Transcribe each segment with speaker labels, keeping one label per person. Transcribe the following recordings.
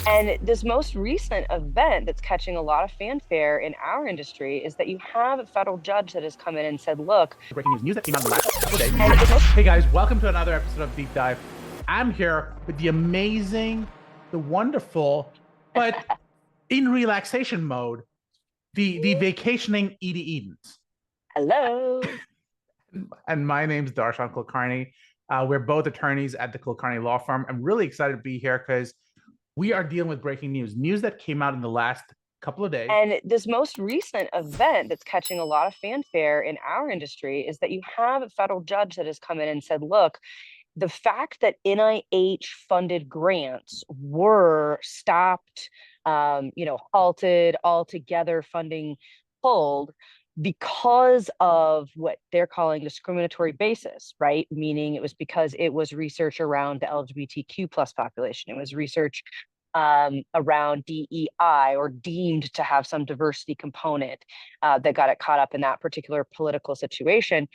Speaker 1: And this most recent event that's catching a lot of fanfare in our industry is that you have a federal judge that has come in and said, look,
Speaker 2: Breaking news that came out in the last couple of days.
Speaker 1: and this most
Speaker 2: Hey guys, welcome to another episode of Deep Dive. I'm here with the amazing, the wonderful, but in relaxation mode, the vacationing Edie Edens.
Speaker 1: hello.
Speaker 2: And my name's Darshan Kulkarni. We're both attorneys at the Kulkarni law firm. I'm really excited to be here because we are dealing with breaking news that came out in the last couple of days.
Speaker 1: And this most recent event that's catching a lot of fanfare in our industry is that you have a federal judge that has come in and said, look, the fact that NIH funded grants were stopped, halted altogether, funding pulled because of what they're calling discriminatory basis, right? Meaning it was because it was research around the LGBTQ plus population. It was research around DEI or deemed to have some diversity component that got it caught up in that particular political situation,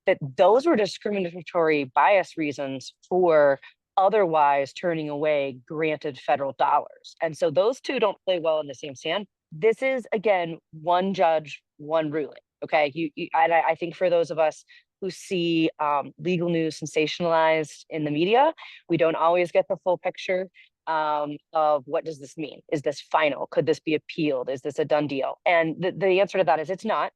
Speaker 1: that those were discriminatory bias reasons for otherwise turning away granted federal dollars. And so those two don't play well in the same sand. This is, again, one judge, one ruling. Okay. And I think for those of us who see legal news sensationalized in the media, we don't always get the full picture of what does this mean? Is this final? Could this be appealed? Is this a done deal? And the answer to that is it's not.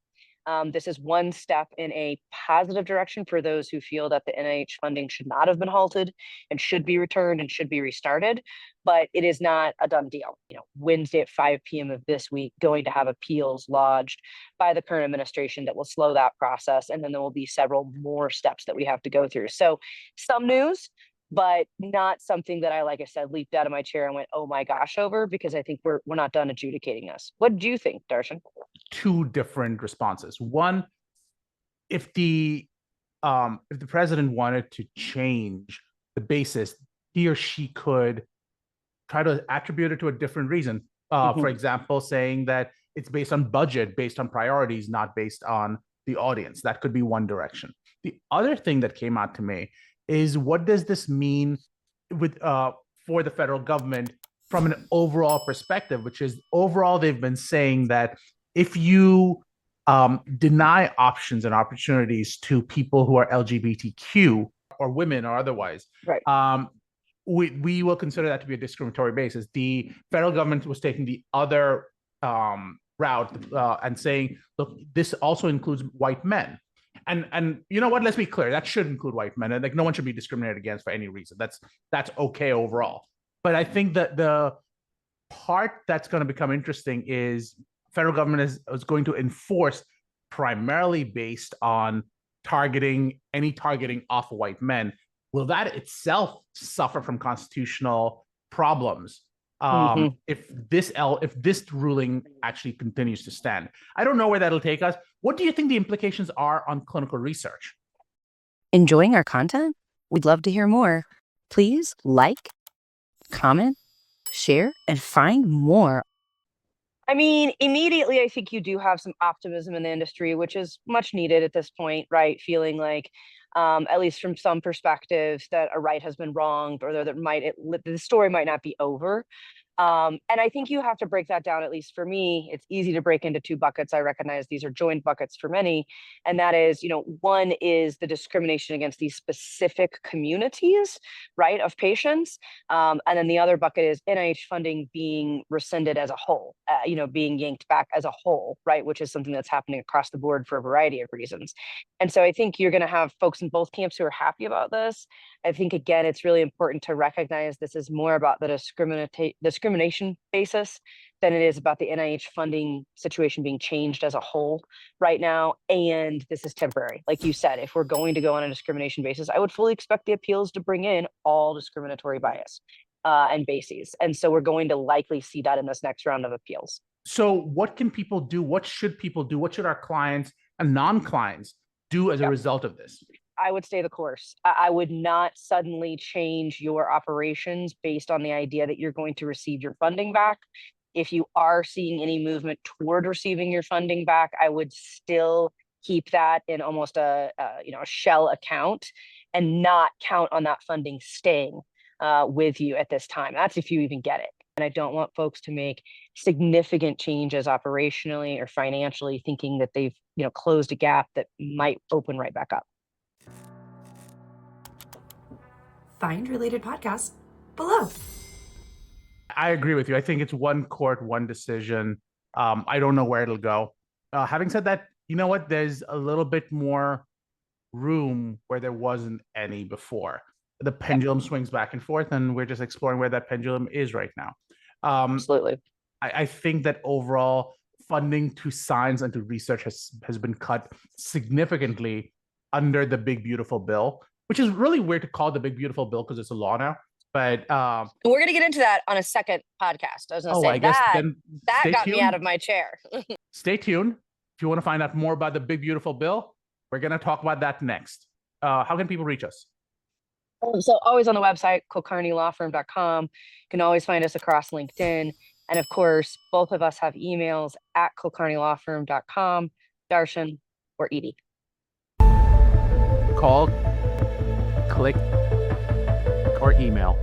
Speaker 1: This is one step in a positive direction for those who feel that the NIH funding should not have been halted and should be returned and should be restarted. But it is not a done deal. Wednesday at 5 p.m. of this week, going to have appeals lodged by the current administration that will slow that process. And then there will be several more steps that we have to go through. So some news, but not something that I, like I said, leaped out of my chair and went, oh my gosh, over, because I think we're not done adjudicating this. What do you think, Darshan?
Speaker 2: Two different responses. One, if the president wanted to change the basis, he or she could try to attribute it to a different reason. For example, saying that it's based on budget, based on priorities, not based on the audience. That could be one direction. The other thing that came out to me is, what does this mean with for the federal government from an overall perspective, which is overall they've been saying that if you deny options and opportunities to people who are LGBTQ or women or otherwise,
Speaker 1: Right.
Speaker 2: We will consider that to be a discriminatory basis. The federal government was taking the other route and saying, look, this also includes white men. And you know what? Let's be clear. That should include white men. And like, no one should be discriminated against for any reason. That's okay overall. But I think that the part that's going to become interesting is federal government is going to enforce primarily based on targeting off of white men. Will that itself suffer from constitutional problems if this ruling actually continues to stand? I don't know where that'll take us. What do you think the implications are on clinical research?
Speaker 3: Enjoying our content? We'd love to hear more. Please like, comment, share, and find more.
Speaker 1: I mean, immediately, I think you do have some optimism in the industry, which is much needed at this point, right? Feeling like, at least from some perspectives, that a right has been wronged, or that the story might not be over. And I think you have to break that down. At least for me, it's easy to break into two buckets. I recognize these are joint buckets for many. And that is, one is the discrimination against these specific communities, right, of patients. And then the other bucket is NIH funding being rescinded as a whole, being yanked back as a whole, right, which is something that's happening across the board for a variety of reasons. And so I think you're going to have folks in both camps who are happy about this. I think, again, it's really important to recognize this is more about the discrimination basis than it is about the NIH funding situation being changed as a whole right now. And this is temporary. Like you said, if we're going to go on a discrimination basis, I would fully expect the appeals to bring in all discriminatory bias and bases. And so we're going to likely see that in this next round of appeals.
Speaker 2: So what can people do? What should people do? What should our clients and non-clients do as a result of this?
Speaker 1: I would stay the course. I would not suddenly change your operations based on the idea that you're going to receive your funding back. If you are seeing any movement toward receiving your funding back, I would still keep that in almost a shell account and not count on that funding staying with you at this time. That's if you even get it. And I don't want folks to make significant changes operationally or financially thinking that they've, closed a gap that might open right back up.
Speaker 4: Find related podcasts below.
Speaker 2: I agree with you. I think it's one court, one decision. I don't know where it'll go. Having said that, you know what? There's a little bit more room where there wasn't any before. The pendulum swings back and forth, and we're just exploring where that pendulum is right now.
Speaker 1: Absolutely.
Speaker 2: I think that overall funding to science and to research has been cut significantly under the Big Beautiful Bill, which is really weird to call the Big Beautiful Bill because it's a law now. But
Speaker 1: we're going to get into that on a second podcast. I was going to say
Speaker 2: I guess then
Speaker 1: that got me out of my chair.
Speaker 2: Stay tuned. If you want to find out more about the Big Beautiful Bill, we're going to talk about that next. How can people reach us?
Speaker 1: So always on the website, kulkarnilawfirm.com. You can always find us across LinkedIn. And of course, both of us have emails at kulkarnilawfirm.com, Darshan or Edye.
Speaker 2: Call, click, or email.